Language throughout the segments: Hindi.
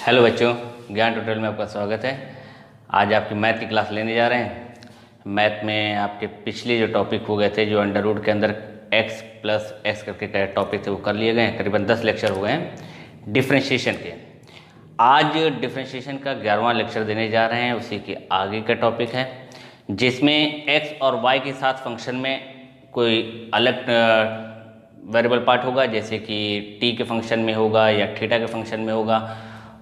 हेलो बच्चों, ज्ञान ट्यूटोरियल में आपका स्वागत है। आज आपकी मैथ की क्लास लेने जा रहे हैं। मैथ में आपके पिछले जो टॉपिक हो गए थे, जो अंडर रूट के अंदर x प्लस एक्स करके टॉपिक थे, वो कर लिए गए हैं। करीबन 10 लेक्चर हो गए हैं डिफ्रेंशिएशन के। आज डिफ्रेंशिएशन का 11वां लेक्चर देने जा रहे हैं। उसी के आगे का टॉपिक है जिसमें x और y के साथ फंक्शन में कोई अलग वेरिएबल पार्ट होगा, जैसे कि t के फंक्शन में होगा या थीटा के फंक्शन में होगा।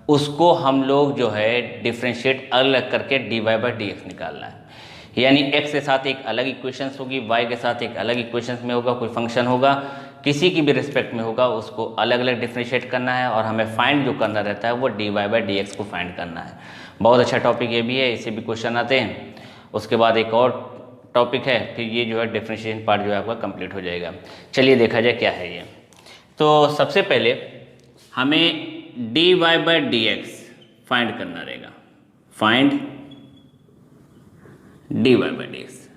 उसको हम लोग जो है डिफ्रेंशिएट अलग करके dy बाई डी एक्स निकालना है। यानी x के साथ एक अलग इक्वेशंस होगी, y के साथ एक अलग इक्वेशंस में होगा, कोई फंक्शन होगा, किसी की भी रिस्पेक्ट में होगा, उसको अलग अलग डिफ्रेंशिएट करना है और हमें फाइंड जो करना रहता है वो dy बाई डी एक्स को फाइंड करना है। बहुत अच्छा टॉपिक ये भी है, इससे भी क्वेश्चन आते हैं। उसके बाद एक और टॉपिक है, फिर ये जो है डिफ्रेंशिएशन पार्ट जो है आपका कंप्लीट हो जाएगा। चलिए देखा जाए क्या है ये। तो सबसे पहले हमें dy by d x find करना रहेगा। Find dy by d x.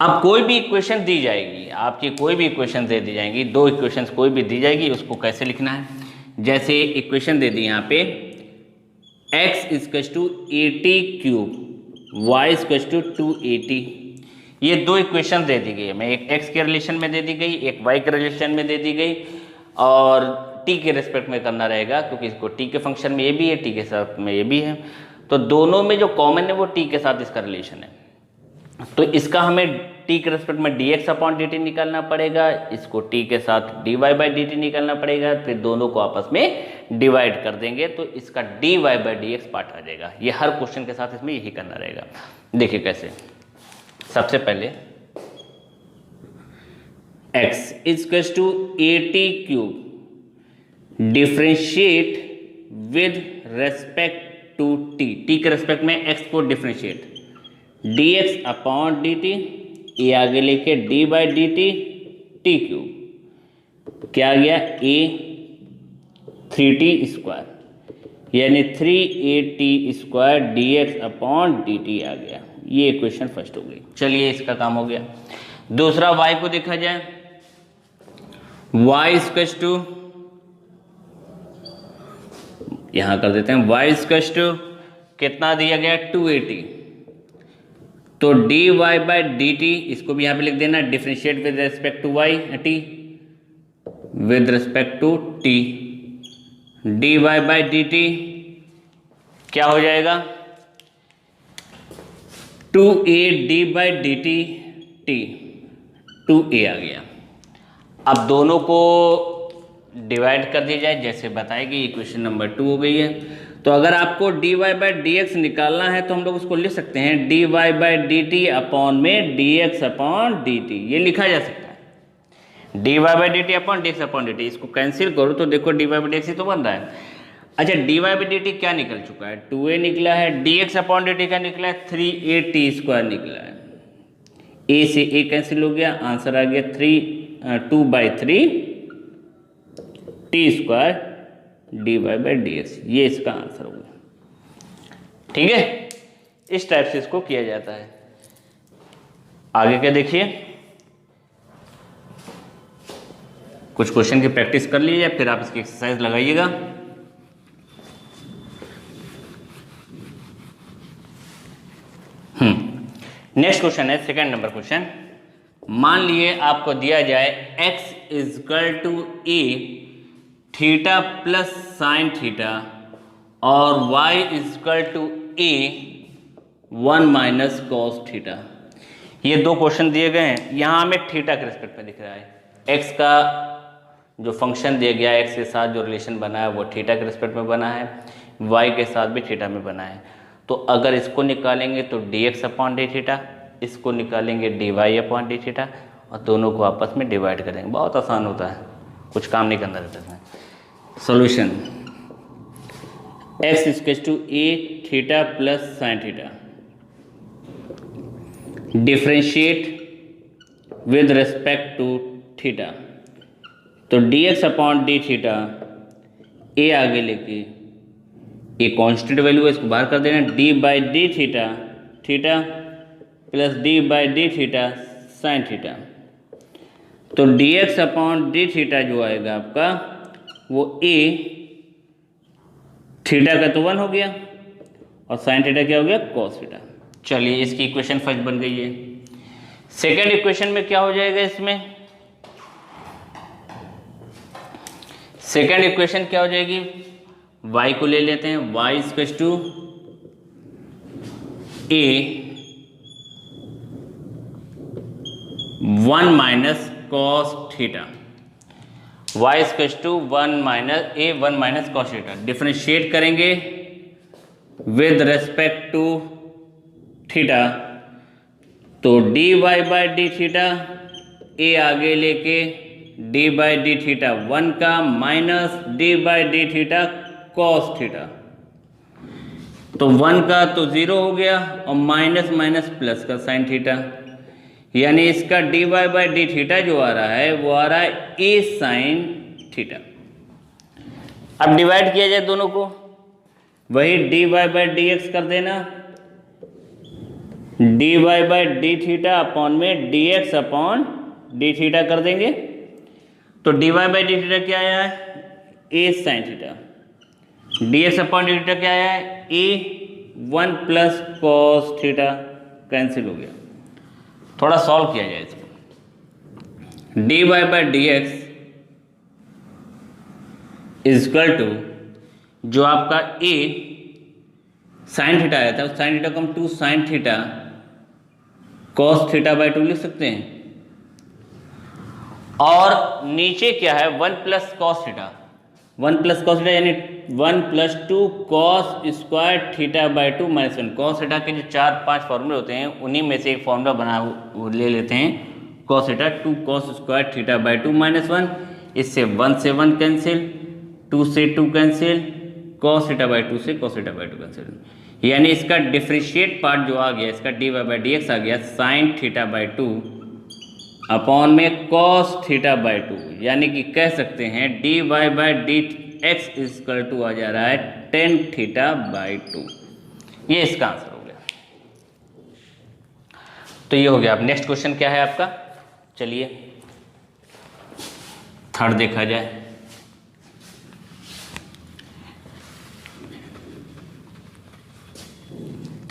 अब कोई भी इक्वेशन दी जाएगी, आपकी कोई भी इक्वेशन दे दी जाएंगी, दो इक्वेशंस कोई भी दी जाएगी, उसको कैसे लिखना है। जैसे इक्वेशन दे दी यहाँ पे x equals to 80 cube, y equals to 280। ये दो इक्वेशन दे दी गई है। मैं एक x के रिलेशन में दे दी गई, एक y के रिलेशन में दे दी गई, और t के रिस्पेक्ट में करना रहेगा क्योंकि इसको t के फंक्शन में ये भी है, t के साथ में ये भी है। तो दोनों में जो कॉमन है वो t के साथ इसका रिलेशन है। तो इसका हमें t के रिस्पेक्ट में dx अपॉन dt निकालना पड़ेगा, इसको t के साथ dy बाई dt निकालना पड़ेगा, फिर दोनों को आपस में डिवाइड कर देंगे तो इसका dy बाई dx पार्ट आ जाएगा। ये हर क्वेश्चन के साथ इसमें यही करना रहेगा। देखिए कैसे। सबसे पहले x equals to 80 cube differentiate with respect to t। t के रेस्पेक्ट में x को डिफ्रेंशिएट, dx अपॉन dt, ये आगे लेके d by d t cube, क्या आ गया a 3t स्क्वायर, यानी 3at square dx upon dt आ गया। ये इक्वेशन फर्स्ट हो गई। चलिए इसका काम हो गया। दूसरा y को देखा जाए। y इक्वल्स टू, यहां कर देते हैं y इक्वल्स टू कितना दिया गया 280। तो dy बाई dt, इसको भी यहां पे लिख देना differentiate with respect to y t, with respect to t, dy by dt क्या हो जाएगा 2a d by dt t, 2a आ गया। अब दोनों को डिवाइड कर दिया जाए, जैसे बताएगी इक्वेशन नंबर 2 हो गई है। तो अगर आपको dy बाई dx निकालना है तो हम लोग उसको लिख सकते हैं dy बाई dt अपॉन में dx अपॉन dt, ये लिखा जा सकता है dy by dt upon dx upon dt। इसको कैंसिल करो तो देखो dy बाई dx ही तो बन रहा है। अच्छा, dy बाई dt क्या निकल चुका है 2a निकला है, dx अपॉन dt क्या निकला है 3at स्क्वायर निकला है। a से a कैंसिल हो गया, आंसर आ गया 2 by 3 t square dy by dx, ये इसका आंसर होगा। ठीक है, इस टाइप से इसको किया जाता है। आगे क्या देखिए, कुछ क्वेश्चन की प्रैक्टिस कर लीजिए, फिर आप इसकी एक्सरसाइज लगाइएगा। नेक्स्ट क्वेश्चन है सेकंड नंबर क्वेश्चन। मान लिए आपको दिया जाए x equal to a theta plus sine theta और y equal to a 1 minus cos theta. ये दो क्वेश्चन दिए गए हैं। यहाँ हमें थीटा के रिस्पेक्ट में दिख रहा है। x का जो फंक्शन दिया गया है, x के साथ जो रिलेशन बना है वो थीटा के रिस्पेक्ट में बना है, y के साथ भी थीटा में बना है। तो अगर इसको निकालेंगे तो dx अपॉन डी थीटा, इसको निकालेंगे dy अपॉन डी थीटा, और दोनों को आपस में डिवाइड करेंगे। बहुत आसान होता है, कुछ काम नहीं करना रहता है। Solution x equals to a theta plus sine theta, differentiate with respect to theta. तो dx upon d theta, a आगे लेके, ये कांस्टेंट वैल्यू है, इसको बाहर कर देना, d by d theta theta plus d by d theta sine theta. तो dx अपॉन डी थीटा जो आएगा आपका वो a थीटा का तो 1 हो गया और साइन थीटा क्या हो गया, कॉस थीटा। चलिए इसकी इक्वेशन फर्स्ट बन गई है। सेकेंड इक्वेशन में क्या हो जाएगा, इसमें सेकेंड इक्वेशन क्या हो जाएगी, y को ले लेते हैं, y equals to a 1 minus cos theta, y equals to 1 minus cos theta. Differentiate करेंगे विद रेस्पेक्ट टू थीटा, तो dy by d theta, a आगे लेके डी बाई डी थीटा 1 का minus d by d theta cos theta, तो 1 का तो 0 हो गया और माइनस माइनस प्लस का साइन थीटा, यानी इसका d y by d theta जो आ रहा है वो आ रहा है ए साइन थीटा। अब डिवाइड किया जाए दोनों को, वही d y by d x कर देना, d y by d theta upon में d x upon d theta कर देंगे, तो d y by d theta क्या आया है, a sine theta, d x upon d theta क्या आया है, a 1 plus cos theta, cancel हो गया। थोड़ा सॉल्व किया जाए इसको, d y by d x is equal to जो आपका ए साइन थीटा आया था, साइन थीटा को हम 2 sine theta cos theta by 2 लिख सकते हैं, और नीचे क्या है 1 plus cos theta, 1 plus cos theta यानी 1 plus 2 cos square theta by 2 minus 1। Cos theta के जो 4-5 फॉर्मूले होते हैं उन्हीं में से एक फॉर्मूला बना ले लेते हैं, cos theta 2 cos square theta by 2 minus 1, इससे 1 से 1 कैंसिल, 2 से 2 कैंसिल, कॉस थीटा बाई 2 से कॉस थीटा बाई 2 कैंसिल, यानी इसका डिफरेंशिएट पार्ट जो आ गया, इसका d y by d x आ गया साइन थीटा बाई 2 अपॉन में कॉस थीटा बाई 2, यानी कि कह सकते हैं d y by d x is equal to आ जा रहा है टेन थीटा बाई 2। ये इसका आंसर हो गया। तो ये हो गया। अब नेक्स्ट क्वेश्चन क्या है आपका, चलिए थर्ड देखा जाए।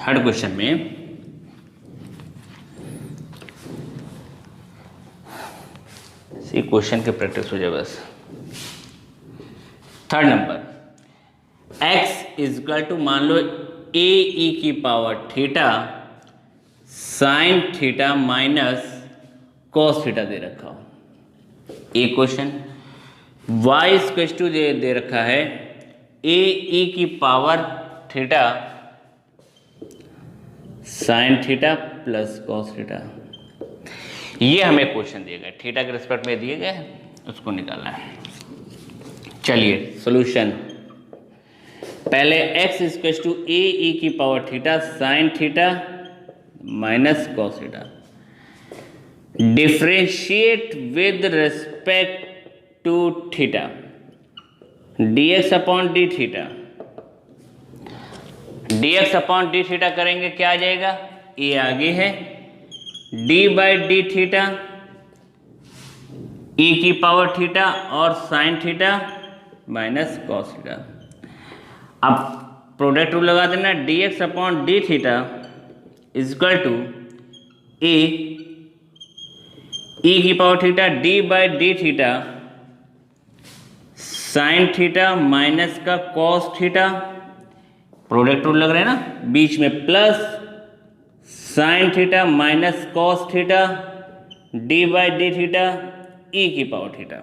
थर्ड क्वेश्चन में इसी क्वेश्चन की प्रैक्टिस हो जाए बस। Third number, x is equal to मान लो ए ई की power theta sine theta minus cos theta दे रखा हो, एक क्वेश्चन। y इक्वल टू दे रखा है ए ई की power theta sine theta plus cos theta, ये हमें क्वेश्चन दिए गए, थीटा के रिस्पेक्ट में दिए गए, उसको निकालना है। चलिए सॉल्यूशन, पहले x equal to a e की power theta sine theta minus cos theta, differentiate with respect to theta, dx upon d theta, dx upon d theta करेंगे क्या आ जाएगा, ए आगे है, d by d theta e की पावर थीटा और sine theta minus cos theta. अब प्रोडक्ट रूल लगा देना, dx upon d theta is equal to a e की power theta d by d theta sine theta minus का कॉस थीटा, प्रोडक्ट रूल लग रहा है ना, बीच में plus sine theta minus cos theta d by d theta e की पावर थीटा,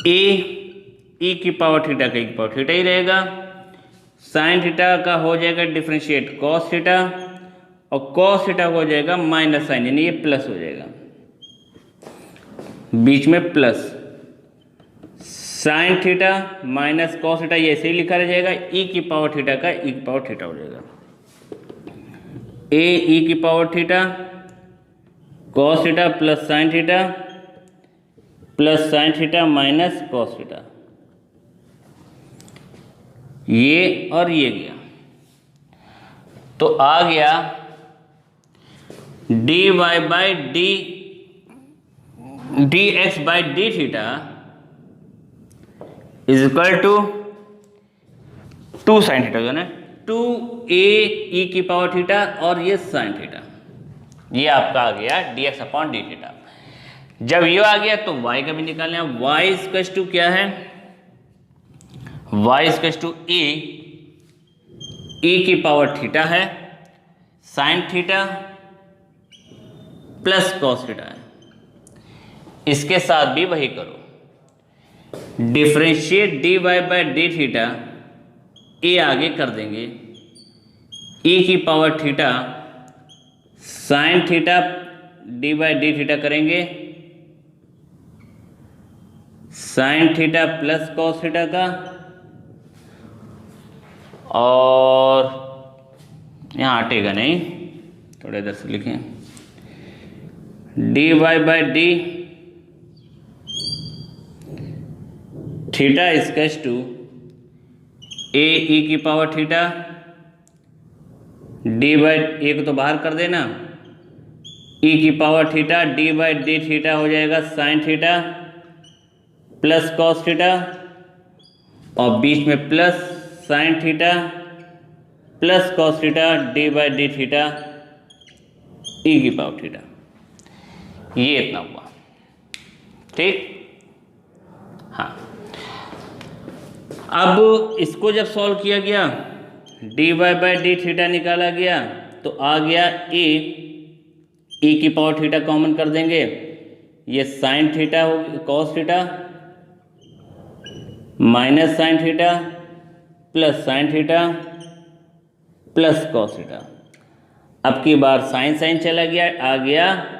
ए ई की पावर थीटा का ई की पावर थीटा ही रहेगा, साइन थीटा का हो जाएगा डिफरेंशिएट कॉस थीटा और कॉस थीटा हो जाएगा माइनस साइन, यानी ये प्लस हो जाएगा, बीच में plus sine theta minus cos theta, ये ऐसे ही लिखा रह जाएगा, ई की पावर थीटा का ई की पावर थीटा हो जाएगा, ए ई की power theta cos theta plus sine theta minus cos theta, ये और ये गया, तो आ गया d y by d x by d theta is equal to 2 sine theta जो है ना 2a e⁻θ और ये साइन थीटा, ये आपका आ गया dx/d θ। जब ये आ गया तो y का भी निकालना है। y इक्वल्स टू क्या है, y equals to a e⁻θ है, sign theta plus cos theta है। इसके साथ भी वही करो, डिफरेंशिएट dy/dθ, a आगे कर देंगे, e⁻θ साइन थीटा d/dθ करेंगे, sign theta plus cos theta का, और यहाँ हटेगा नहीं, थोड़ा इधर से लिखें, dy/dθ equals to a e⁻θ, a को तो बाहर कर देना, e⁻θ d/dθ हो जाएगा sign theta plus cos theta, और बीच में plus sine theta plus cos theta d/dθ e⁻θ। ये इतना हुआ, ठीक। हाँ, अब इसको जब सॉल्व किया गया, dy/dθ निकाला गया, तो आ गया a e⁻θ कॉमन कर देंगे, ये साइन थीटा हो cos theta minus sine theta plus sine theta plus cos theta. अब की बार साइन साइन चला गया, आ गया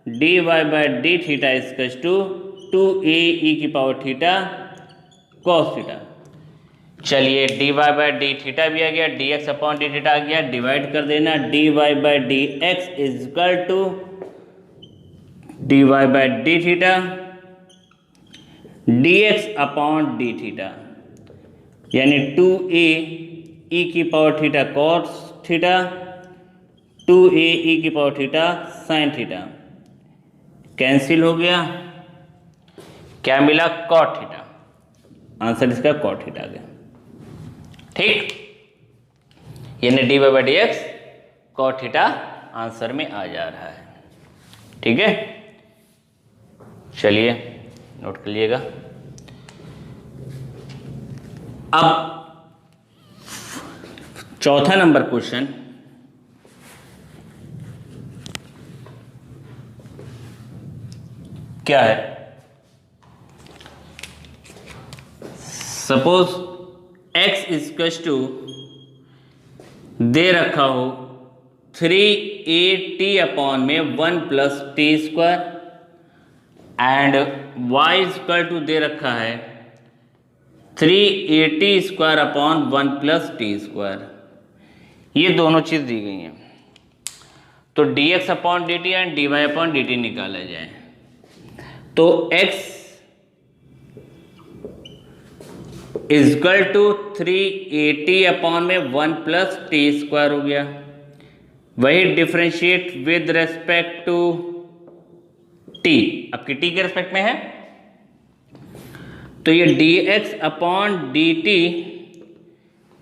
dy/dθ equals to 2a e⁻θ cos theta. चलिए dy/dθ भी आ गया, dx/dθ आ गया, डिवाइड कर देना, dy/dx equal to dy/dθ dx/dθ, यानी 2a e⁻θ cos theta 2a e⁻θ sin theta cancel हो गया, क्या मिला, cot थीटा। आंसर इसका cot थीटा आ गया, ठीक। यानी dy/dx cot थीटा आंसर में आ जा रहा है, ठीक है। चलिए नोट कर लीजिएगा। अब चौथा नंबर क्वेश्चन, क्या है, सपोज x इक्वल्स टू दे रखा हो 3at/1 plus t square, and y equal to दे रखा है 3at² 1 प्लस टी स्क्वायर। ये दोनों चीज़ दी गई हैं, तो dx/dt एंड dy/dt निकाला जाए। तो x equal to 3at/1 plus t square हो गया, वही differentiate with respect to t, आपकी t के रेस्पेक्ट में है, तो ये dx/dt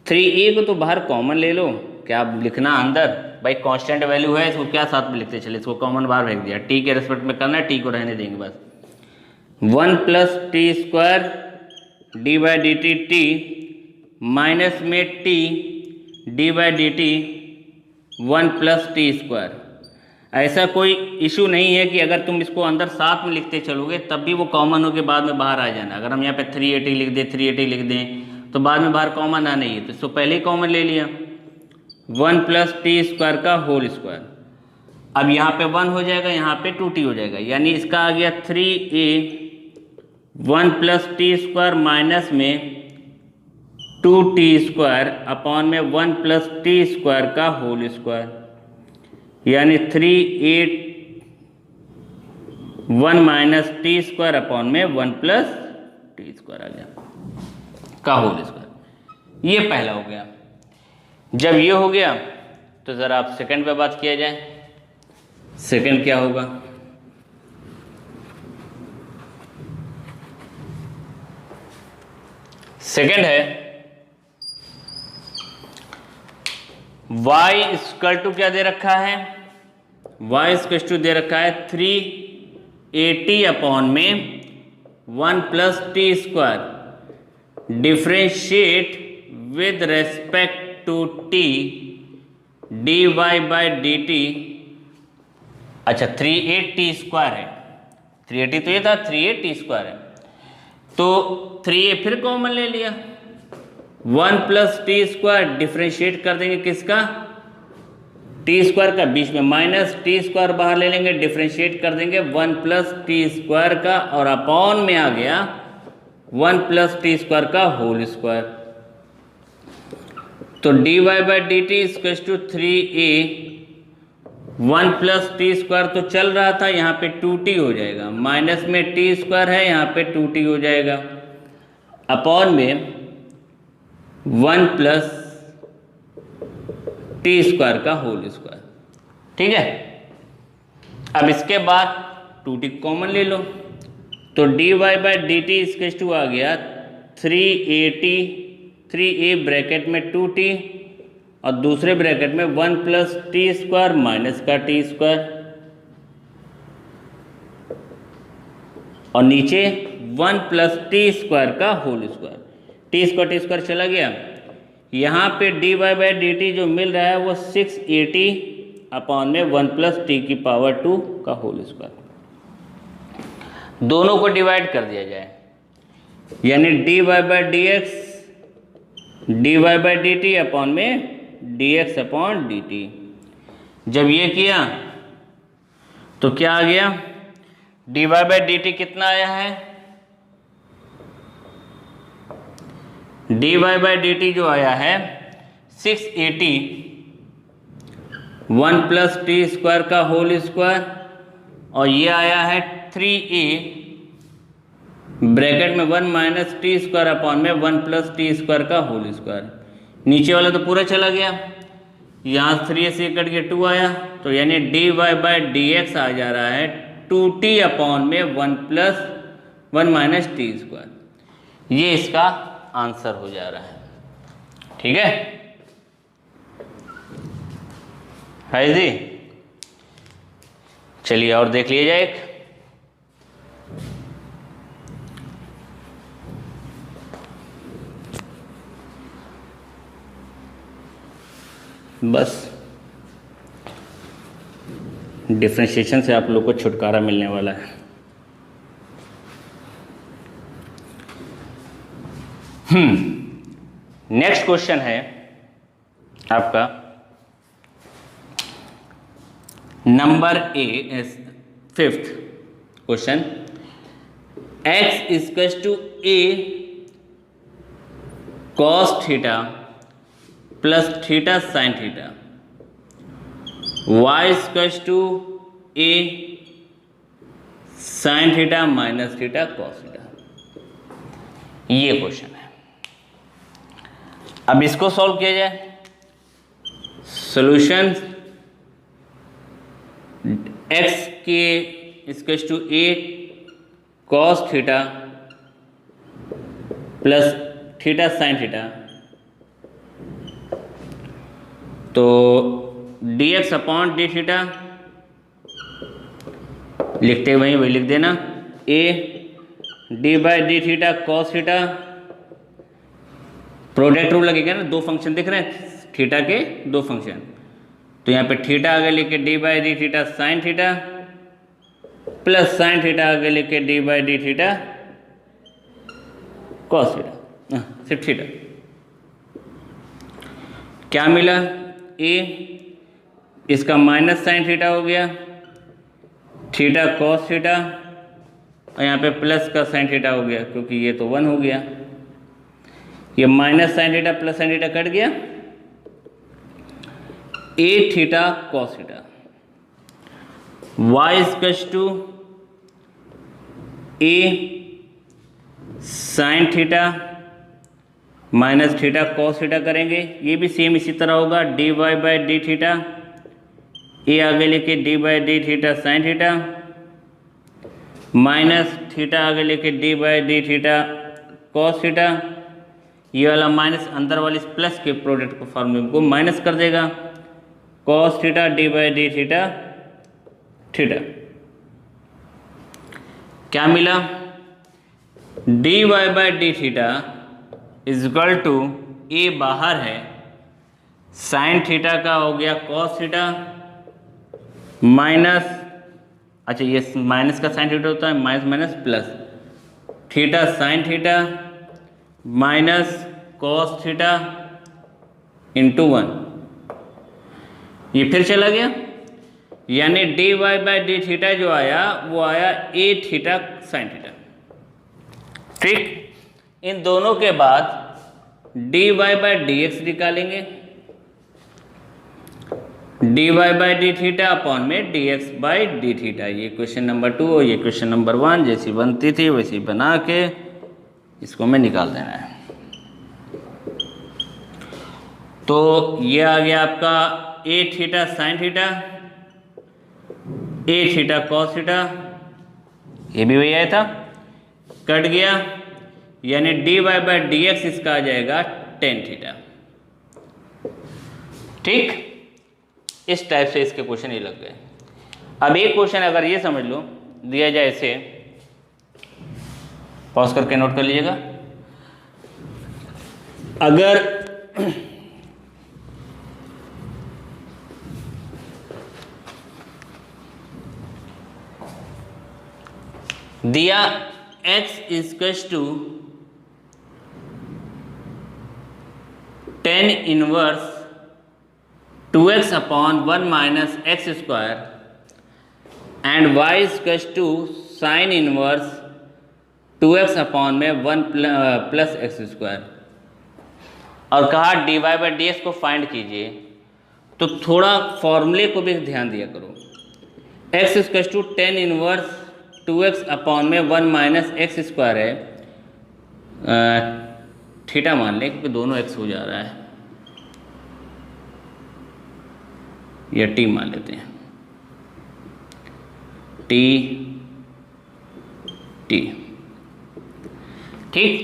3a को तो बाहर कॉमन ले लो, क्या आप लिखना अंदर, भाई कांस्टेंट वैल्यू है, इसको क्या साथ में लिखते चले, इसको कॉमन बाहर फेंक दिया, t के रेस्पेक्ट में करना है, t को रहने देंगे बस, 1 plus t square dy/dt t minus में t dy/dt 1 plus t square. ऐसा कोई इशू नहीं है कि अगर तुम इसको अंदर साथ में लिखते चलोगे तब भी वो कॉमन हो के बाद में बाहर आ जाना। अगर हम यहाँ पे 380 लिख दें 380 लिख दें तो बाद में बाहर कॉमन आना ही है, तो इसको पहले ही कॉमन ले लिया, 1 प्लस टी स्क्वायर का होल स्क्वायर। अब यहाँ पे 1 हो जाएगा, यहाँ पे 2t हो जाएगा, यानी इसका आ गया 3a 1 plus t square minus में 2t स्क्वायर अपॉन में 1 प्लस टी स्क्वायर का होल स्क्वायर, यानी 3a1 minus T square upon में 1 प्लस टी स्क्वायर आ गया का होल स्क्वायर। ये पहला हो गया। जब ये हो गया तो ज़रा आप सेकंड पे बात किया जाए। सेकंड क्या होगा, सेकंड है y इक्वल टू क्या दे रखा है, y इक्वल टू दे रखा है 380 अपॉन में 1 plus t square differentiate with respect to t dy by d t. अच्छा 38 स्क्वायर है, 380 तो ये था, 38 स्क्वायर है, तो 3a फिर कॉमन ले लिया, 1 प्लस टी स्क्वायर डिफ्रेंशिएट कर देंगे किसका, टी स्क्वायर का, बीच में माइनस टी स्क्वायर बाहर ले लेंगे, डिफ्रेंशिएट कर देंगे 1 प्लस टी स्क्वायर का, और अपॉन में आ गया 1 प्लस टी स्क्वायर का होल स्क्वायर। तो dy by d t equal to 3a, 1 plus t square तो चल रहा था, यहाँ पे 2t हो जाएगा, माइनस में टी स्क्वायर है, यहाँ पे 2t हो जाएगा, अपॉन में 1 प्लस टी स्क्वायर का होल स्क्वायर। ठीक है, अब इसके बाद 2t कॉमन ले लो, तो dy by d t equal to आ गया 380, 3a ब्रैकेट में 2t और दूसरे ब्रैकेट में 1 प्लस टी स्क्वायर माइनस का टी स्क्वायर, और नीचे 1 प्लस टी स्क्वायर का होल स्क्वायर, टी स्क्वायर चला गया। यहाँ पे dy बाई डी टी जो मिल रहा है वो 680 अपॉन में 1 प्लस टी की पावर 2 का होल स्क्वायर। दोनों को डिवाइड कर दिया जाए, यानी dy by d x, dy by d t upon में dx अपॉन डी टी। जब ये किया तो क्या आ गया, dy बाई डी टी कितना आया है, dy बाई डी टी जो आया है 680, 1 प्लस टी स्क्वायर का होल स्क्वायर, और ये आया है 3a ब्रैकेट में 1 माइनस टी स्क्वायर अपॉन में 1 प्लस टी स्क्वायर का होल स्क्वायर। नीचे वाला तो पूरा चला गया, यहाँ 3 से कट के 2 आया, तो यानी dy बाई डी एक्स आ जा रहा है 2t अपॉन में 1 प्लस 1 माइनस टी स्क्वायर। ये इसका आंसर हो जा रहा है। ठीक है जी, चलिए और देख लिया जाए। बस डिफरेंशिएशन से आप लोग को छुटकारा मिलने वाला है। नेक्स्ट क्वेश्चन है आपका नंबर 5th question, x equal to a cos theta plus theta sine theta, y equal to a sine theta minus theta cos theta. ये क्वेश्चन है। अब इसको सॉल्व किया जाए। सॉल्यूशन x के equal to a cos theta plus theta sine theta, तो dx अपॉन डी थीटा लिखते वहीं वही लिख देना, a d by d theta cos theta, product rule लगेगा ना, दो फंक्शन दिख रहे हैं थीटा के, दो फंक्शन, तो यहाँ पे थीटा आगे लिख के D by d theta sine theta plus sine theta आगे लिख के D by d theta cos theta, सिर्फ थीटा। क्या मिला, ए इसका माइनस साइन थीटा हो गया, थीटा कॉस थीटा, और यहाँ पे प्लस का साइन थीटा हो गया क्योंकि ये तो 1 हो गया, ये minus sine theta plus sine theta cut गया, a theta cos theta, y equal to a sine theta minus theta cos theta करेंगे, ये भी सेम इसी तरह होगा, d y by d theta, a आगे लेके d by d theta sine theta minus theta आगे लेके d by d theta cos theta, ये वाला माइनस अंदर वाले इस प्लस के प्रोडक्ट को फॉर्मूले को माइनस कर देगा, cos theta d by d theta theta. क्या मिला, d y by d theta is equal to, a बाहर है, साइन थीटा का हो गया कॉस थीटा माइनस, अच्छा ये माइनस का साइन थीटा होता है, minus minus plus, theta sine theta minus cos theta into 1, ये फिर चला गया, यानी d y by d theta जो आया वो आया ए थीटा साइन थीटा। ठीक, इन दोनों के बाद d y by d x निकालेंगे, d y by d theta upon में d x by d theta. ये क्वेश्चन नंबर 2 और ये क्वेश्चन नंबर 1 जैसी बनती थी वैसी बना के इसको में निकाल देना है। तो ये आ गया आपका a theta sine theta, a theta cos theta, ये भी वही आया था, कट गया, यानी d y by d x इसका आ जाएगा टेन थीटा। ठीक, इस टाइप से इसके क्वेश्चन ये लग गए। अब एक क्वेश्चन अगर ये समझ लो दिया जाए, इसे पॉज करके नोट कर लीजिएगा, अगर दिया x equals to 10 inverse 2x upon 1 minus x square and y equals to sine inverse 2x upon में 1 प्लस एक्स स्क्वायर, और कहा d y by d x को फाइंड कीजिए, तो थोड़ा फॉर्मूले को भी ध्यान दिया करो। x equals to 10 inverse 2x upon में 1 माइनस एक्स स्क्वायर है, थीटा मान लें क्योंकि दोनों x हो जा रहा है, या t मान लेते हैं, t ठीक।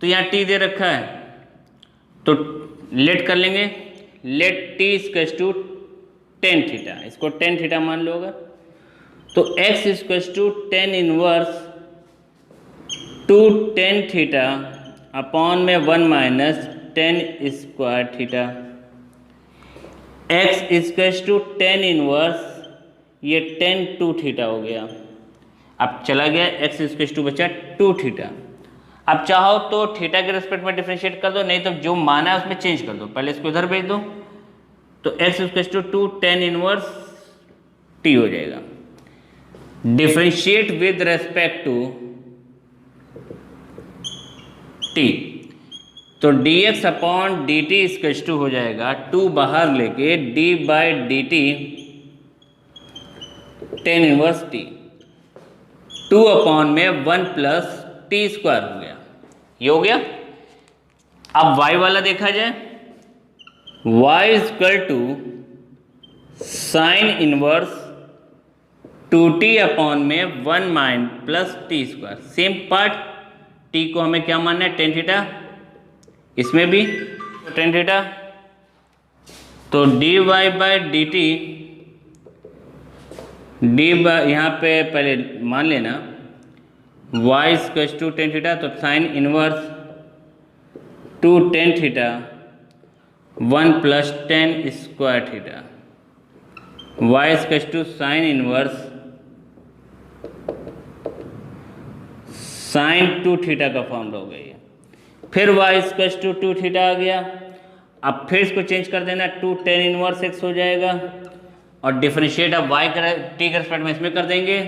तो यहाँ t दे रखा है तो लेट कर लेंगे, let t equals to 10 theta, इसको 10 थीटा मान लो अगर, तो x equals to 10 inverse 2 10 theta upon में 1 minus 10 square theta, x equals to 10 inverse ये 10 2 थीटा हो गया। अब चला गया x इक्वल्स टू बचा 2 थीटा। अब चाहो तो थीटा के रिस्पेक्ट में डिफरेंशिएट कर दो, नहीं तो जो माना है उसमें चेंज कर दो, पहले इसको इधर भेज दो, तो x equals to 2 10 inverse t हो जाएगा। Differentiate with respect to t, तो dx upon d t equals to हो जाएगा 2 बाहर लेके d by d t 10 inverse t, 2 upon में 1 प्लस टी स्क्वायर हो गया, ये हो गया। अब y वाला देखा जाए, y equal to sine inverse 2t upon में 1 mine plus t square, same part, t को हमें क्या मानना है 10 थीटा, इसमें भी 10 थीटा, तो dy by d t, d by यहाँ पे पहले मान लेना y इक्वल्स टू 10 थीटा, तो sine inverse 2 10 theta 1 plus 10 square theta, y equals to sine inverse sine 2 theta का फॉर्मूला हो गया। फिर y इक्वल्स टू 2 थीटा आ गया, अब फिर इसको चेंज कर देना, 2 10 इनवर्स x हो जाएगा, और डिफरेंशिएट अब y कर t के रेस्पेक्ट में इसमें कर देंगे,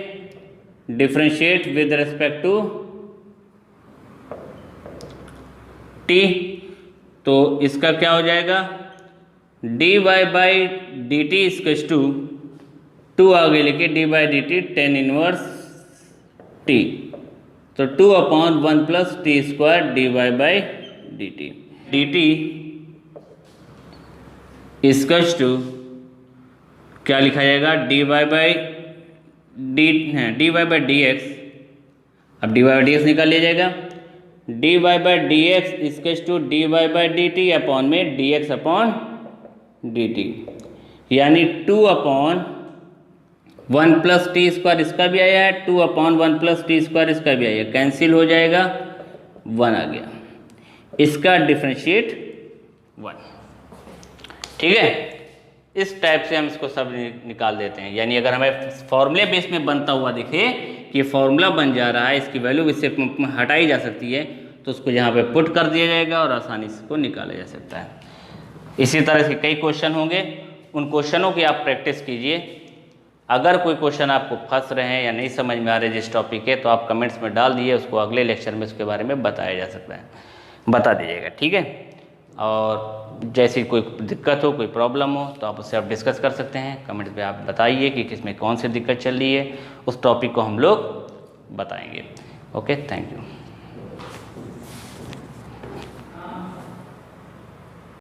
differentiate with respect to t, तो इसका क्या हो जाएगा, dy by d t equals to 2 आगे लेके d by d t 10 inverse t, तो 2 upon 1 plus t square d y by d t, d t equals to क्या लिखा जाएगा, d y by d, d y by d x, अब d y by d x निकाल लिया जाएगा, d y by d x equals to d y by d t upon में d x upon d t, यानी 2/1 प्लस टी स्क्वायर इसका भी आया है, 2/1 प्लस टी स्क्वायर इसका भी आया है, कैंसिल हो जाएगा, 1 आ गया, इसका डिफरेंशिएट 1। ठीक है, इस टाइप से हम इसको सब निकाल देते हैं। यानी अगर हमें फॉर्मूले बेस में बनता हुआ दिखे कि फॉर्मूला बन जा रहा है, इसकी वैल्यू इससे हटाई जा सकती है, तो उसको यहाँ पे पुट कर दिया जाएगा और आसानी से इसको निकाला जा सकता है। इसी तरह से कई क्वेश्चन होंगे, उन क्वेश्चनों की आप प्रैक्टिस कीजिए। अगर कोई क्वेश्चन आपको फंस रहे हैं या नहीं समझ में आ रहे जिस टॉपिक है, तो आप कमेंट्स में डाल दिए, उसको अगले लेक्चर में उसके बारे में बताया जा सकता है, बता दीजिएगा। ठीक है, और जैसी कोई दिक्कत हो, कोई प्रॉब्लम हो, तो आप उससे आप डिस्कस कर सकते हैं। कमेंट्स में आप बताइए कि किसमें कौन सी दिक्कत चल रही है, उस टॉपिक को हम लोग बताएंगे। Okay, thank you.